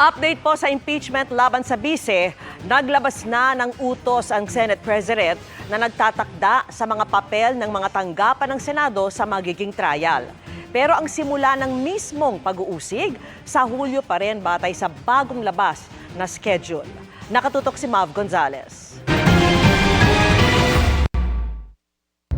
Update po sa impeachment laban sa bise, naglabas na ng utos ang Senate President na nagtatakda sa mga papel ng mga tanggapan ng Senado sa magiging trial. Pero ang simula ng mismong pag-uusig, sa Hulyo pa rin batay sa bagong labas na schedule. Nakatutok si Mav Gonzalez.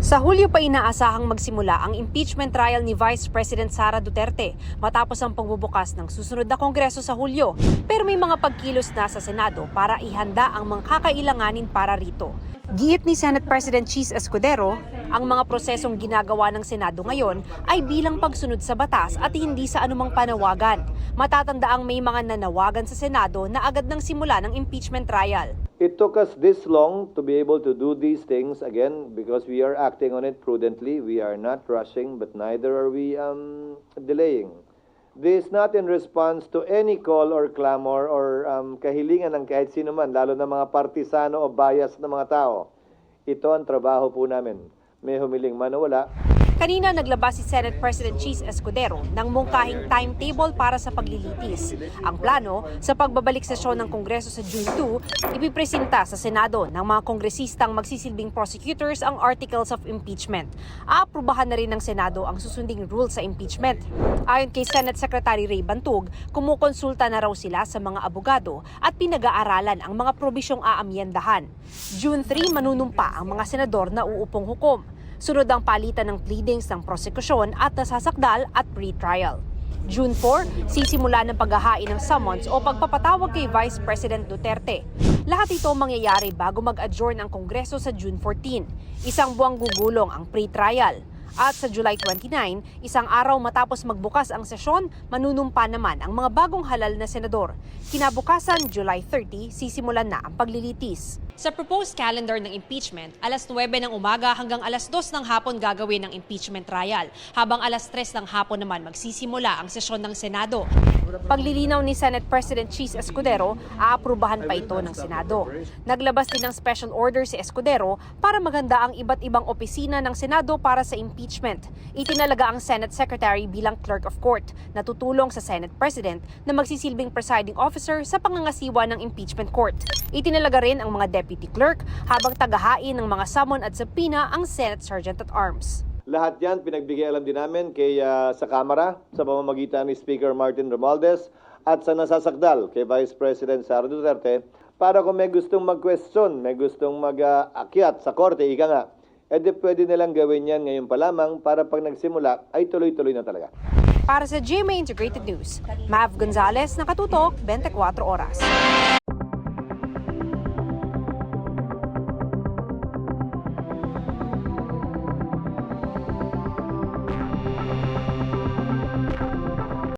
Sa Hulyo pa inaasahang magsimula ang impeachment trial ni Vice President Sara Duterte matapos ang pagbubukas ng susunod na Kongreso sa Hulyo. Pero may mga pagkilos na sa Senado para ihanda ang mga kakailanganin para rito. Giit ni Senate President Chis Escudero, ang mga prosesong ginagawa ng Senado ngayon ay bilang pagsunod sa batas at hindi sa anumang panawagan. Matatandaang may mga nanawagan sa Senado na agad nang simula ng impeachment trial. It took us this long to be able to do these things again because we are acting on it prudently. We are not rushing, but neither are we delaying. This is not in response to any call or clamor or kahilingan ng kahit sino man, lalo na mga partisano o bias ng mga tao. Ito ang trabaho po namin. May humiling man o wala. Kanina naglabas si Senate President Chis Escudero ng mungkahing timetable para sa paglilitis. Ang plano, sa pagbabalik sesyon ng Kongreso sa June 2, ipipresenta sa Senado ng mga kongresistang magsisilbing prosecutors ang articles of impeachment. Aaprubahan na rin ng Senado ang susunding rules sa impeachment. Ayon kay Senate Secretary Ray Bantug, kumukonsulta na raw sila sa mga abogado at pinag-aaralan ang mga probisyong aamyendahan. June 3 manunumpa ang mga senador na uupong hukom. Sunod ang palitan ng pleadings ng prosekusyon at nasasakdal at pre-trial. June 4, sisimula ng paghahain ng summons o pagpapatawag kay Vice President Duterte. Lahat ito mangyayari bago mag-adjourn ang Kongreso sa June 14. Isang buwang gugulong ang pre-trial. At sa July 29, isang araw matapos magbukas ang sesyon, manunumpa naman ang mga bagong halal na senador. Kinabukasan, July 30, sisimulan na ang paglilitis. Sa proposed calendar ng impeachment, alas 9 ng umaga hanggang alas 2 ng hapon gagawin ang impeachment trial, habang alas 3 ng hapon naman magsisimula ang sesyon ng Senado. Paglilinaw ni Senate President Chis Escudero, aaprubahan pa ito ng Senado. Naglabas din ng special order si Escudero para maganda ang iba't ibang opisina ng Senado para sa impeachment. Itinalaga ang Senate Secretary bilang Clerk of Court na tutulong sa Senate President na magsisilbing presiding officer sa pangangasiwa ng impeachment court. Itinalaga rin ang mga Deputy Clerk habang tagahain ng mga summon at subpoena ang Senate Sergeant at Arms. Lahat yan pinagbigay alam din namin sa Kamara sa pamamagitan ni Speaker Martin Romualdez at sa nasasakdal kay Vice President Sara Duterte para kung may gustong mag-question, may gustong mag-akyat sa korte, ika nga, pwede nilang gawin yan ngayon pa lamang para pag nagsimula ay tuloy-tuloy na talaga. Para sa GMA Integrated News, Mav Gonzalez, Nakatutok, 24 Oras.